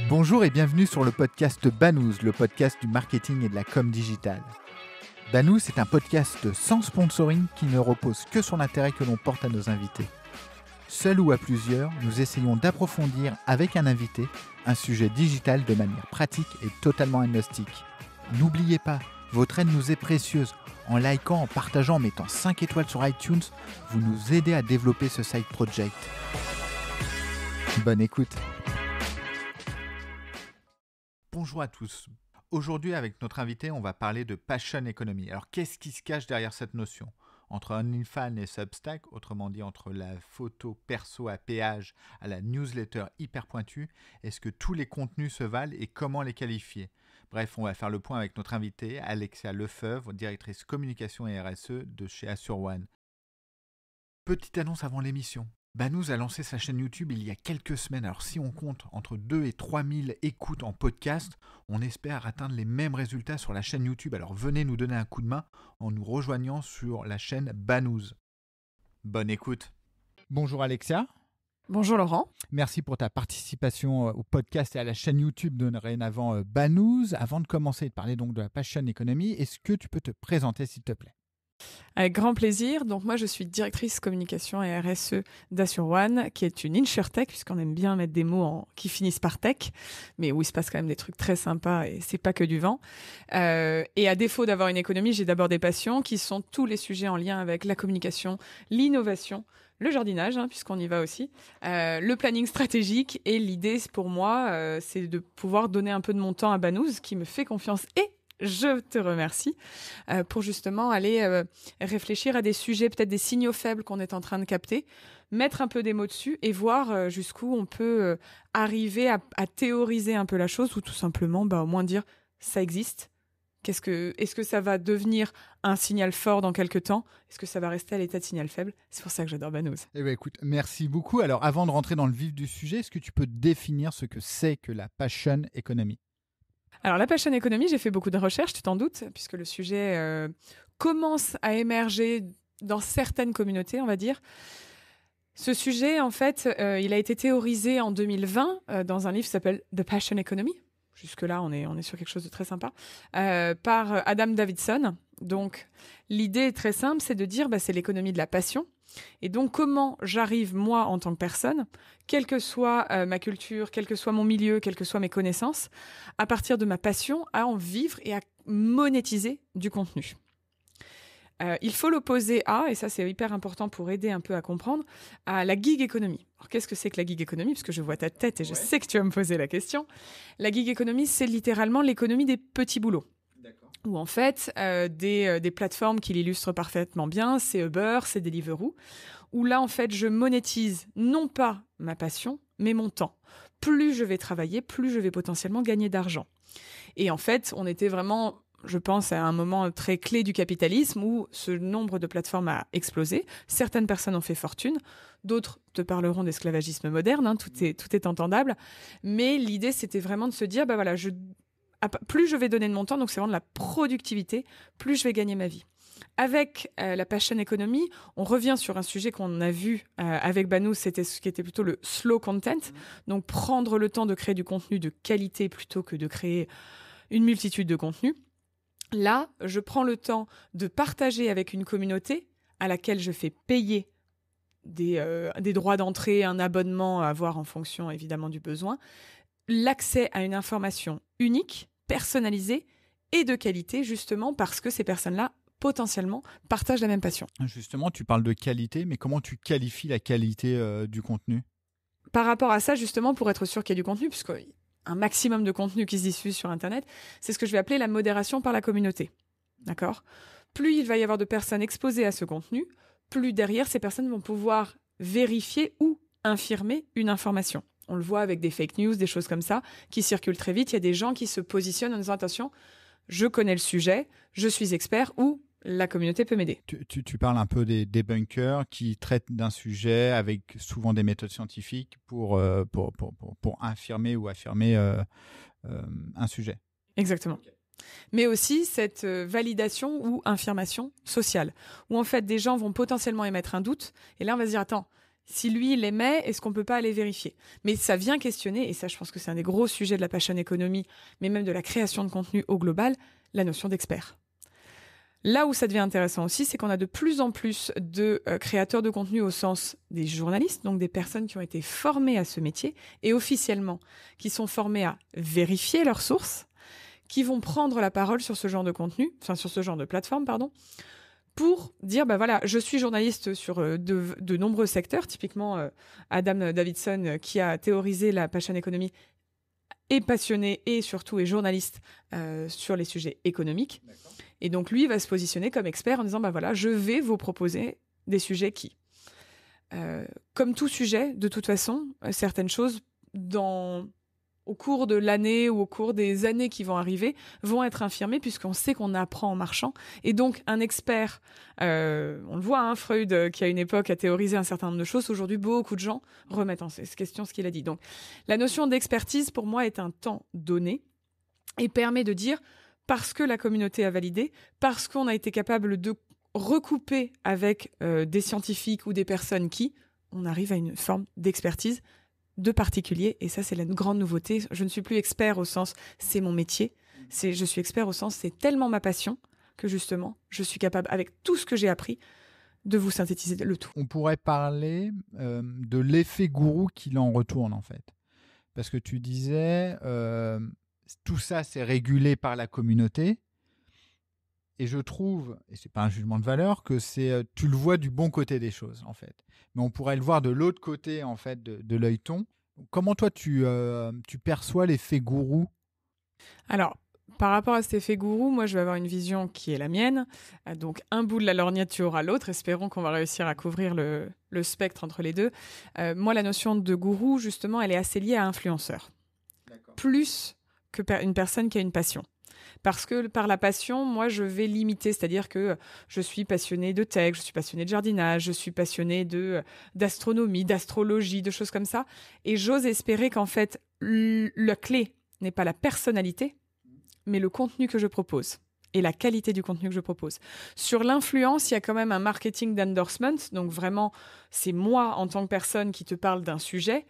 Bonjour et bienvenue sur le podcast Banous, le podcast du marketing et de la com digitale. Banous est un podcast sans sponsoring qui ne repose que sur l'intérêt que l'on porte à nos invités. Seul ou à plusieurs, nous essayons d'approfondir avec un invité un sujet digital de manière pratique et totalement agnostique. N'oubliez pas, votre aide nous est précieuse. En likant, en partageant, en mettant 5 étoiles sur iTunes, vous nous aidez à développer ce side project. Bonne écoute. Bonjour à tous. Aujourd'hui, avec notre invité, on va parler de passion economy. Alors, qu'est-ce qui se cache derrière cette notion ? Entre OnlyFans et Substack, autrement dit entre la photo perso à péage à la newsletter hyper pointue, est-ce que tous les contenus se valent et comment les qualifier ? Bref, on va faire le point avec notre invitée, Alexia Lefebvre, directrice communication et RSE de chez Assureone. Petite annonce avant l'émission. Banous a lancé sa chaîne YouTube il y a quelques semaines. Alors si on compte entre 2 et 3 000 écoutes en podcast, on espère atteindre les mêmes résultats sur la chaîne YouTube. Alors venez nous donner un coup de main en nous rejoignant sur la chaîne Banous. Bonne écoute. Bonjour Alexia. Bonjour Laurent. Merci pour ta participation au podcast et à la chaîne YouTube de dorénavant Banous. Avant de commencer et de parler donc de la passion economy, est-ce que tu peux te présenter s'il te plaît ? Avec grand plaisir. Donc moi, je suis directrice communication et RSE d'Assureone, qui est une insurtech, puisqu'on aime bien mettre des mots qui finissent par tech, mais où il se passe quand même des trucs très sympas et c'est pas que du vent. Et à défaut d'avoir une économie, j'ai d'abord des passions qui sont tous les sujets en lien avec la communication, l'innovation, le jardinage, puisqu'on y va aussi, le planning stratégique. Et l'idée, pour moi, c'est de pouvoir donner un peu de mon temps à Banous, qui me fait confiance et je te remercie pour justement aller réfléchir à des sujets, peut-être des signaux faibles qu'on est en train de capter, mettre un peu des mots dessus et voir jusqu'où on peut arriver à théoriser un peu la chose ou tout simplement au moins dire ça existe. Est-ce que ça va devenir un signal fort dans quelques temps ? Est-ce que ça va rester à l'état de signal faible ? C'est pour ça que j'adore Banous. Eh bien, écoute, merci beaucoup. Alors avant de rentrer dans le vif du sujet, est-ce que tu peux définir ce que c'est que la passion economy ? Alors, la passion economy, j'ai fait beaucoup de recherches, tu t'en doutes, puisque le sujet commence à émerger dans certaines communautés, on va dire. Ce sujet, en fait, il a été théorisé en 2020 dans un livre qui s'appelle The Passion Economy. Jusque-là, on est sur quelque chose de très sympa, par Adam Davidson. Donc, l'idée est très simple, c'est de dire c'est l'économie de la passion. Et donc, comment j'arrive, moi, en tant que personne, quelle que soit ma culture, quel que soit mon milieu, quelles que soient mes connaissances, à partir de ma passion, à en vivre et à monétiser du contenu. Il faut l'opposer à, et ça c'est hyper important pour aider un peu à comprendre, à la gig economy. Alors qu'est-ce que c'est que la gig economy ? Parce que je vois ta tête et je sais que tu vas me poser la question. La gig economy, c'est littéralement l'économie des petits boulots. Où en fait, des plateformes qui l'illustrent parfaitement bien, c'est Uber, c'est Deliveroo, où là en fait je monétise non pas ma passion, mais mon temps. Plus je vais travailler, plus je vais potentiellement gagner d'argent. Et en fait, on était vraiment, je pense, à un moment très clé du capitalisme où ce nombre de plateformes a explosé. Certaines personnes ont fait fortune, d'autres te parleront d'esclavagisme moderne, tout est entendable. Mais l'idée, c'était vraiment de se dire, plus je vais donner de mon temps, donc c'est vraiment de la productivité, plus je vais gagner ma vie. Avec la passion economy, on revient sur un sujet qu'on a vu avec Banous, c'était ce qui était plutôt le slow content, donc prendre le temps de créer du contenu de qualité plutôt que de créer une multitude de contenus. Là, je prends le temps de partager avec une communauté à laquelle je fais payer des droits d'entrée, un abonnement à avoir en fonction évidemment du besoin, l'accès à une information unique, personnalisée et de qualité, justement parce que ces personnes-là, potentiellement, partagent la même passion. Justement, tu parles de qualité, mais comment tu qualifies la qualité du contenu ? Par rapport à ça, justement, pour être sûr qu'il y a du contenu, puisque un maximum de contenu qui se diffuse sur Internet, c'est ce que je vais appeler la modération par la communauté. D'accord ? Plus il va y avoir de personnes exposées à ce contenu, plus derrière, ces personnes vont pouvoir vérifier ou infirmer une information. On le voit avec des fake news, des choses comme ça, qui circulent très vite. Il y a des gens qui se positionnent en disant « Attention, je connais le sujet, je suis expert » ou « La communauté peut m'aider ». Tu parles un peu des debunkers qui traitent d'un sujet avec souvent des méthodes scientifiques pour infirmer ou affirmer un sujet. Exactement. Okay. Mais aussi cette validation ou infirmation sociale, où en fait des gens vont potentiellement émettre un doute, et là on va se dire « Attends, Si lui, il aimait, est-ce qu'on ne peut pas aller vérifier? Mais ça vient questionner, et ça, je pense que c'est un des gros sujets de la passion economy, mais même de la création de contenu au global, la notion d'expert. Là où ça devient intéressant aussi, c'est qu'on a de plus en plus de créateurs de contenu au sens des journalistes, donc des personnes qui ont été formées à ce métier, et officiellement, qui sont formées à vérifier leurs sources, qui vont prendre la parole sur ce genre de contenu, enfin sur ce genre de plateforme, pardon, pour dire, voilà, je suis journaliste sur de nombreux secteurs, typiquement Adam Davidson, qui a théorisé la passion economy, est passionné et surtout est journaliste sur les sujets économiques. D'accord. Et donc, lui va se positionner comme expert en disant, voilà, je vais vous proposer des sujets qui, comme tout sujet, de toute façon, certaines choses au cours de l'année ou au cours des années qui vont arriver, vont être infirmées puisqu'on sait qu'on apprend en marchant. Et donc, un expert, on le voit, Freud, qui à une époque a théorisé un certain nombre de choses, aujourd'hui, beaucoup de gens remettent en question ce qu'il a dit. Donc, la notion d'expertise, pour moi, est un temps donné et permet de dire, parce que la communauté a validé, parce qu'on a été capable de recouper avec des scientifiques ou des personnes on arrive à une forme d'expertise de particulier, et ça c'est la grande nouveauté. Je ne suis plus expert au sens c'est mon métier, je suis expert au sens c'est tellement ma passion que justement je suis capable avec tout ce que j'ai appris de vous synthétiser le tout. On pourrait parler de l'effet gourou qu'il en retourne en fait, parce que tu disais tout ça c'est régulé par la communauté, et je trouve, et c'est pas un jugement de valeur, que tu le vois du bon côté des choses en fait. Mais on pourrait le voir de l'autre côté en fait de l'œilleton. Comment toi tu perçois l'effet gourou? Alors, par rapport à cet effet gourou, moi je vais avoir une vision qui est la mienne. Donc un bout de la lorgnette tu auras l'autre. Espérons qu'on va réussir à couvrir le spectre entre les deux. Moi la notion de gourou justement elle est assez liée à influenceur. D'accord. Plus qu'une personne qui a une passion. Parce que par la passion, moi, je vais limiter. C'est-à-dire que je suis passionnée de tech, je suis passionnée de jardinage, je suis passionnée d'astronomie, d'astrologie, de choses comme ça. Et j'ose espérer qu'en fait, la clé n'est pas la personnalité, mais le contenu que je propose et la qualité du contenu que je propose. Sur l'influence, il y a quand même un marketing d'endorsement. Donc vraiment, c'est moi, en tant que personne, qui te parle d'un sujet.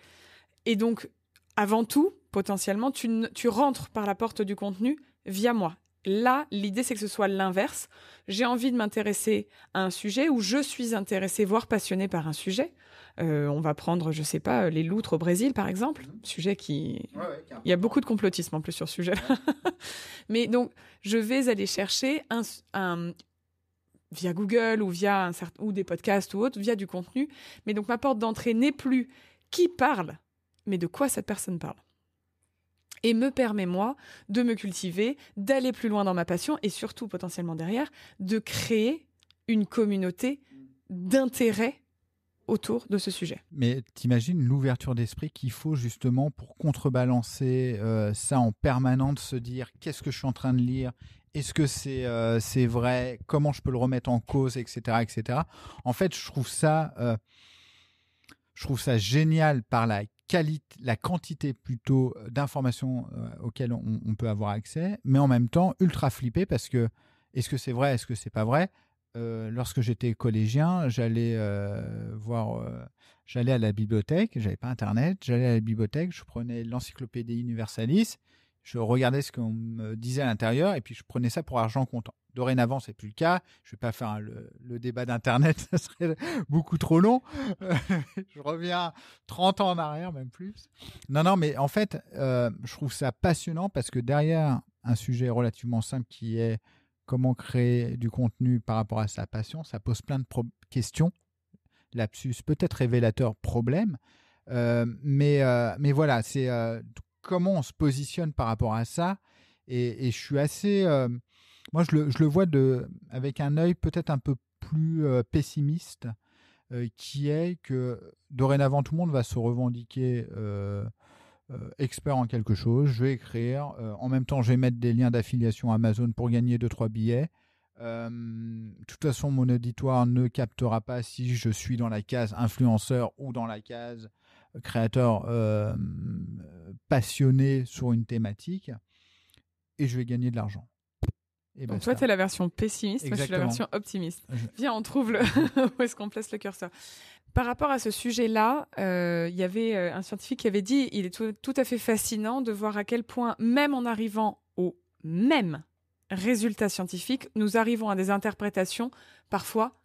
Et donc, avant tout, potentiellement, tu rentres par la porte du contenu via moi. Là, l'idée, c'est que ce soit l'inverse. J'ai envie de m'intéresser à un sujet où je suis intéressée, voire passionnée par un sujet. On va prendre, je sais pas, les loutres au Brésil, par exemple. Sujet qui... Il y a beaucoup de complotisme en plus sur ce sujet-là. Mais donc, je vais aller chercher via Google ou ou des podcasts ou autres, via du contenu. Mais donc, ma porte d'entrée n'est plus qui parle, mais de quoi cette personne parle. Et me permet, moi, de me cultiver, d'aller plus loin dans ma passion et surtout, potentiellement derrière, de créer une communauté d'intérêt autour de ce sujet. Mais t'imagines l'ouverture d'esprit qu'il faut justement pour contrebalancer ça en permanence, se dire qu'est-ce que je suis en train de lire, est-ce que c'est vrai, comment je peux le remettre en cause, etc. etc. En fait, je trouve ça génial par la quantité plutôt d'informations auxquelles on peut avoir accès, mais en même temps ultra flippé parce que est-ce que c'est vrai, est-ce que c'est pas vrai? Lorsque j'étais collégien, j'allais à la bibliothèque, j'avais pas internet, j'allais à la bibliothèque, je prenais l'encyclopédie Universalis, je regardais ce qu'on me disait à l'intérieur et puis je prenais ça pour argent comptant. Dorénavant, c'est plus le cas. Je vais pas faire le débat d'internet, ça serait beaucoup trop long. Je reviens 30 ans en arrière, même plus. Non, mais en fait, je trouve ça passionnant parce que derrière un sujet relativement simple qui est comment créer du contenu par rapport à sa passion, ça pose plein de questions. Lapsus, peut-être révélateur, problème. Mais voilà, c'est comment on se positionne par rapport à ça. Et je suis assez... moi, je le vois avec un œil peut-être un peu plus pessimiste, qui est que dorénavant, tout le monde va se revendiquer expert en quelque chose. Je vais écrire. En même temps, je vais mettre des liens d'affiliation Amazon pour gagner 2-3 billets. De toute façon, mon auditoire ne captera pas si je suis dans la case influenceur ou dans la case créateur passionné sur une thématique. Et je vais gagner de l'argent. Donc toi, tu es la version pessimiste, moi je suis la version optimiste. Viens, on trouve où est-ce qu'on place le curseur. Par rapport à ce sujet-là, il y avait un scientifique qui avait dit il est tout à fait fascinant de voir à quel point, même en arrivant au même résultat scientifique, nous arrivons à des interprétations parfois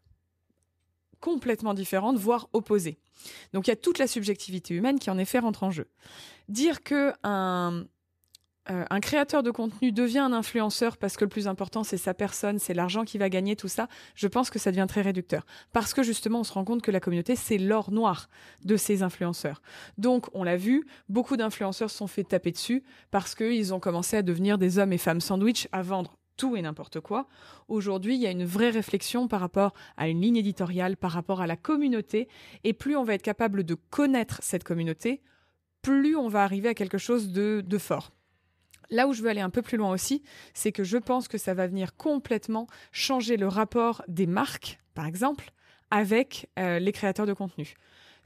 complètement différentes, voire opposées. Donc il y a toute la subjectivité humaine qui en effet rentre en jeu. Dire qu'un créateur de contenu devient un influenceur parce que le plus important c'est sa personne, c'est l'argent qu'il va gagner, tout ça, je pense que ça devient très réducteur. Parce que justement on se rend compte que la communauté c'est l'or noir de ces influenceurs. Donc on l'a vu, beaucoup d'influenceurs se sont fait taper dessus parce qu'ils ont commencé à devenir des hommes et femmes sandwich, à vendre tout et n'importe quoi. Aujourd'hui, il y a une vraie réflexion par rapport à une ligne éditoriale, par rapport à la communauté, et plus on va être capable de connaître cette communauté, plus on va arriver à quelque chose de fort. Là où je veux aller un peu plus loin aussi, c'est que je pense que ça va venir complètement changer le rapport des marques, par exemple, avec les créateurs de contenu.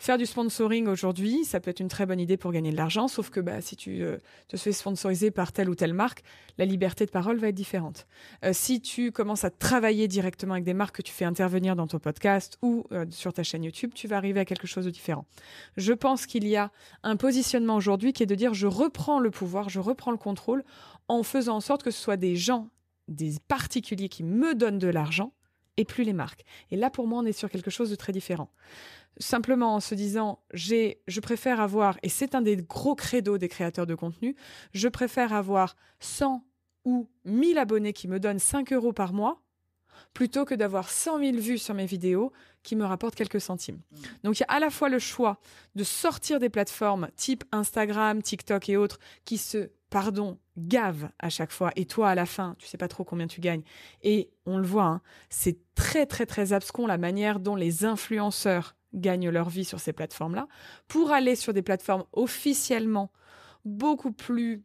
Faire du sponsoring aujourd'hui, ça peut être une très bonne idée pour gagner de l'argent, sauf que si tu te fais sponsoriser par telle ou telle marque, la liberté de parole va être différente. Si tu commences à travailler directement avec des marques que tu fais intervenir dans ton podcast ou sur ta chaîne YouTube, tu vas arriver à quelque chose de différent. Je pense qu'il y a un positionnement aujourd'hui qui est de dire je reprends le pouvoir, je reprends le contrôle en faisant en sorte que ce soit des gens, des particuliers qui me donnent de l'argent et plus les marques. Et là, pour moi, on est sur quelque chose de très différent. Simplement en se disant, je préfère avoir, et c'est un des gros credos des créateurs de contenu, je préfère avoir 100 ou 1000 abonnés qui me donnent 5 € par mois, plutôt que d'avoir 100 000 vues sur mes vidéos qui me rapportent quelques centimes. Donc il y a à la fois le choix de sortir des plateformes type Instagram, TikTok et autres qui gavent à chaque fois, et toi à la fin, tu sais pas trop combien tu gagnes. Et on le voit, c'est très très très abscon la manière dont les influenceurs gagnent leur vie sur ces plateformes-là, pour aller sur des plateformes officiellement beaucoup plus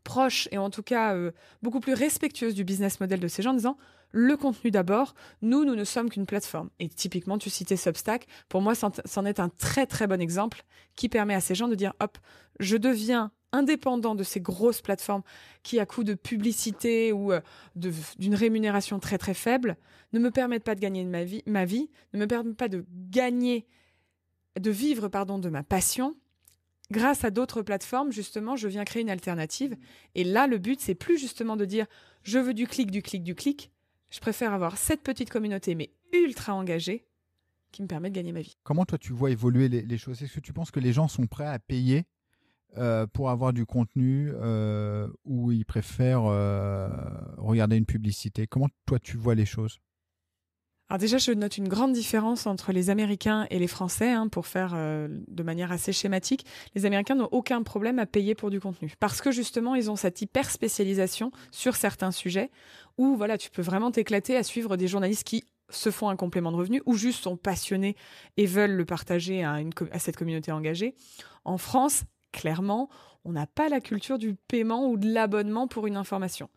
proches et en tout cas beaucoup plus respectueuses du business model de ces gens, en disant le contenu d'abord, nous ne sommes qu'une plateforme. Et typiquement, tu citais Substack, pour moi, c'en est un très très bon exemple qui permet à ces gens de dire hop, je deviens indépendant de ces grosses plateformes qui, à coup de publicité ou d'une rémunération très très faible, ne me permettent pas de gagner ma vie, ne me permettent pas de vivre de ma passion. Grâce à d'autres plateformes, justement, je viens créer une alternative. Et là, le but, c'est plus justement de dire je veux du clic. Je préfère avoir cette petite communauté, mais ultra engagée, qui me permet de gagner ma vie. Comment toi, tu vois évoluer les choses? Est-ce que tu penses que les gens sont prêts à payer pour avoir du contenu ou ils préfèrent regarder une publicité? Comment toi, tu vois les choses? Alors déjà, je note une grande différence entre les Américains et les Français, pour faire de manière assez schématique. Les Américains n'ont aucun problème à payer pour du contenu parce que justement, ils ont cette hyper spécialisation sur certains sujets où voilà, tu peux vraiment t'éclater à suivre des journalistes qui se font un complément de revenu ou juste sont passionnés et veulent le partager à cette communauté engagée. En France, clairement, on n'a pas la culture du paiement ou de l'abonnement pour une information.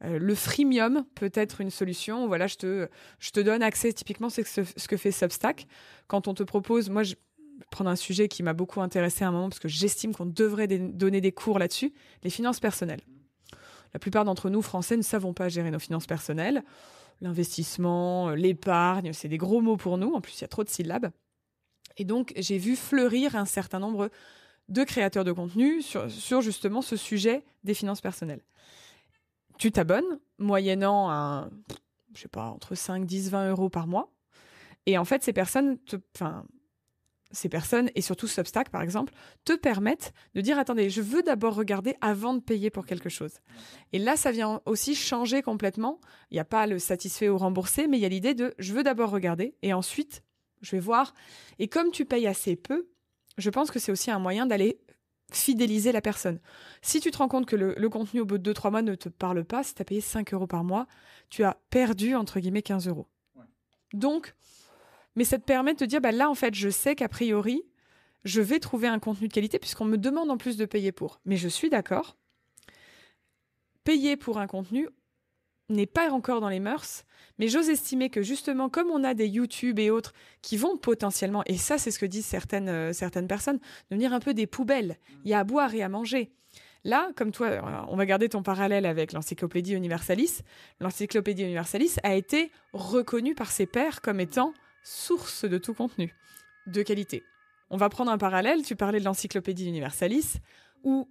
Le freemium peut être une solution. Voilà, je te donne accès. Typiquement, c'est ce que fait Substack. Quand on te propose, moi, je vais prendre un sujet qui m'a beaucoup intéressé à un moment parce que j'estime qu'on devrait donner des cours là-dessus, les finances personnelles. La plupart d'entre nous, Français, ne savons pas gérer nos finances personnelles. L'investissement, l'épargne, c'est des gros mots pour nous. En plus, il y a trop de syllabes. Et donc, j'ai vu fleurir un certain nombre de créateurs de contenu sur justement ce sujet des finances personnelles. Tu t'abonnes, moyennant entre 5, 10, 20 € par mois. Et en fait, ces personnes, et surtout Substack, par exemple, te permettent de dire, attendez, je veux d'abord regarder avant de payer pour quelque chose. Et là, ça vient aussi changer complètement. Il n'y a pas le satisfait ou remboursé, mais il y a l'idée de, je veux d'abord regarder et ensuite, je vais voir. Et comme tu payes assez peu, je pense que c'est aussi un moyen d'aller fidéliser la personne. Si tu te rends compte que le contenu au bout de 2-3 mois ne te parle pas, si tu as payé 5 € par mois, tu as perdu, entre guillemets, 15 €. Ouais. Donc, mais ça te permet de te dire, là, en fait, je sais qu'a priori, je vais trouver un contenu de qualité puisqu'on me demande en plus de payer pour. Mais je suis d'accord, payer pour un contenu n'est pas encore dans les mœurs, mais j'ose estimer que justement, comme on a des YouTube et autres qui vont potentiellement, et ça c'est ce que disent certaines personnes, devenir un peu des poubelles. Il y a à boire et à manger. Là, comme toi, on va garder ton parallèle avec l'Encyclopédie Universalis. L'Encyclopédie Universalis a été reconnue par ses pairs comme étant source de tout contenu de qualité. On va prendre un parallèle, tu parlais de l'Encyclopédie Universalis, où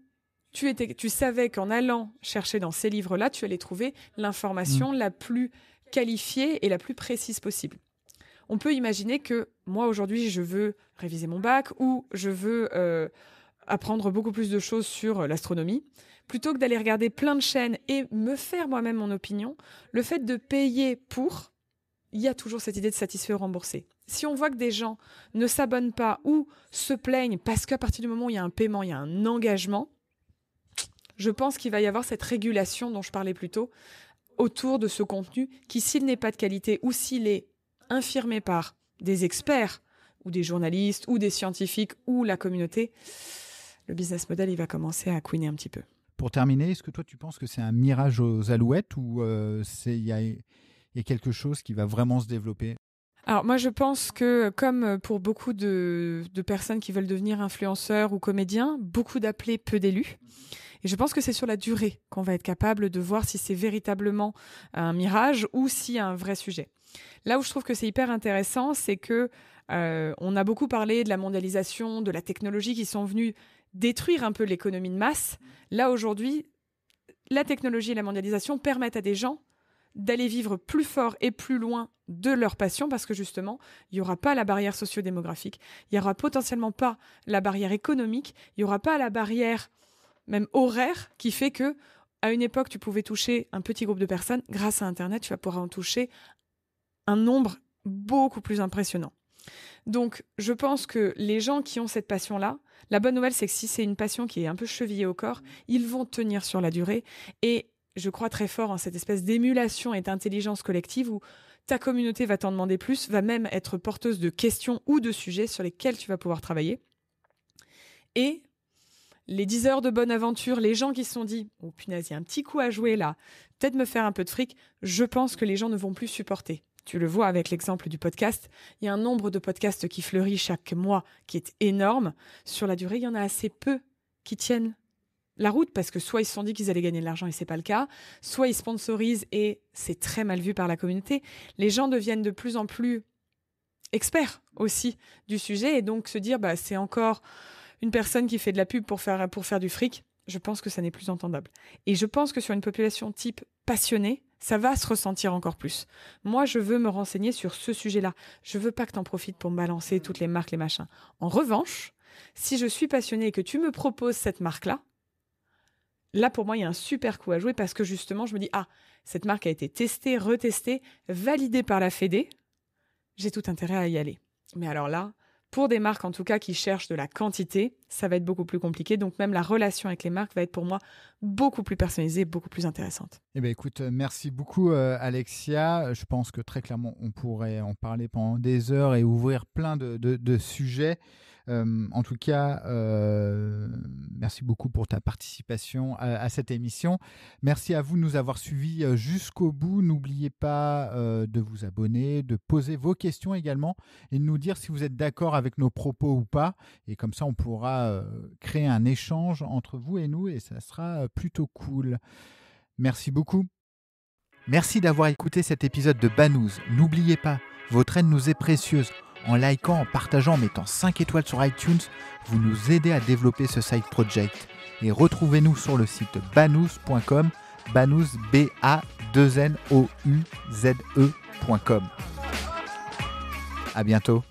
tu savais qu'en allant chercher dans ces livres-là, tu allais trouver l'information la plus qualifiée et la plus précise possible. On peut imaginer que moi, aujourd'hui, je veux réviser mon bac ou je veux apprendre beaucoup plus de choses sur l'astronomie. Plutôt que d'aller regarder plein de chaînes et me faire moi-même mon opinion, le fait de payer pour, il y a toujours cette idée de satisfaire ou rembourser. Si on voit que des gens ne s'abonnent pas ou se plaignent parce qu'à partir du moment où il y a un paiement, il y a un engagement, je pense qu'il va y avoir cette régulation dont je parlais plus tôt autour de ce contenu qui, s'il n'est pas de qualité ou s'il est infirmé par des experts ou des journalistes ou des scientifiques ou la communauté, le business model, il va commencer à couiner un petit peu. Pour terminer, est-ce que toi, tu penses que c'est un mirage aux alouettes ou il y a quelque chose qui va vraiment se développer ? Alors moi, je pense que comme pour beaucoup de personnes qui veulent devenir influenceurs ou comédiens, beaucoup d'appelés, peu d'élus. Et je pense que c'est sur la durée qu'on va être capable de voir si c'est véritablement un mirage ou s'il y a un vrai sujet. Là où je trouve que c'est hyper intéressant, c'est que on a beaucoup parlé de la mondialisation, de la technologie qui sont venues détruire un peu l'économie de masse. Là, aujourd'hui, la technologie et la mondialisation permettent à des gens d'aller vivre plus fort et plus loin de leur passion parce que justement, il n'y aura pas la barrière socio-démographique, il n'y aura potentiellement pas la barrière économique, il n'y aura pas la barrière même horaire qui fait que à une époque, tu pouvais toucher un petit groupe de personnes. Grâce à Internet, tu vas pouvoir en toucher un nombre beaucoup plus impressionnant. Donc, je pense que les gens qui ont cette passion-là, la bonne nouvelle, c'est que si c'est une passion qui est un peu chevillée au corps, ils vont tenir sur la durée. Et je crois très fort en cette espèce d'émulation et d'intelligence collective où ta communauté va t'en demander plus, va même être porteuse de questions ou de sujets sur lesquels tu vas pouvoir travailler. Et les 10 heures de bonne aventure, les gens qui se sont dit « Oh punaise, il y a un petit coup à jouer là, peut-être me faire un peu de fric », je pense que les gens ne vont plus supporter. Tu le vois avec l'exemple du podcast. Il y a un nombre de podcasts qui fleurit chaque mois qui est énorme. Sur la durée, il y en a assez peu qui tiennent la route parce que soit ils se sont dit qu'ils allaient gagner de l'argent et c'est pas le cas, soit ils sponsorisent et c'est très mal vu par la communauté. Les gens deviennent de plus en plus experts aussi du sujet et donc se dire c'est encore une personne qui fait de la pub pour faire du fric. Je pense que ça n'est plus entendable. Et je pense que sur une population type passionnée, ça va se ressentir encore plus. Moi, je veux me renseigner sur ce sujet-là. Je veux pas que tu en profites pour me balancer toutes les marques, les machins. En revanche, si je suis passionnée et que tu me proposes cette marque-là, là, pour moi, il y a un super coup à jouer parce que justement, je me dis, cette marque a été testée, retestée, validée par la Fédé. J'ai tout intérêt à y aller. Mais alors là, pour des marques, en tout cas, qui cherchent de la quantité, ça va être beaucoup plus compliqué. Donc, même la relation avec les marques va être pour moi beaucoup plus personnalisée, beaucoup plus intéressante. Eh bien, écoute, merci beaucoup, Alexia. Je pense que très clairement, on pourrait en parler pendant des heures et ouvrir plein de sujets. En tout cas, merci beaucoup pour ta participation à cette émission. Merci à vous de nous avoir suivis jusqu'au bout. N'oubliez pas de vous abonner, de poser vos questions également et de nous dire si vous êtes d'accord avec nos propos ou pas. Et comme ça, on pourra créer un échange entre vous et nous et ça sera plutôt cool. Merci beaucoup. Merci d'avoir écouté cet épisode de Banous. N'oubliez pas, votre aide nous est précieuse. En likant, en partageant, en mettant 5 étoiles sur iTunes, vous nous aidez à développer ce side project. Et retrouvez-nous sur le site banous.com, banous, B-A-2-N-O-U-Z-E.com. À bientôt.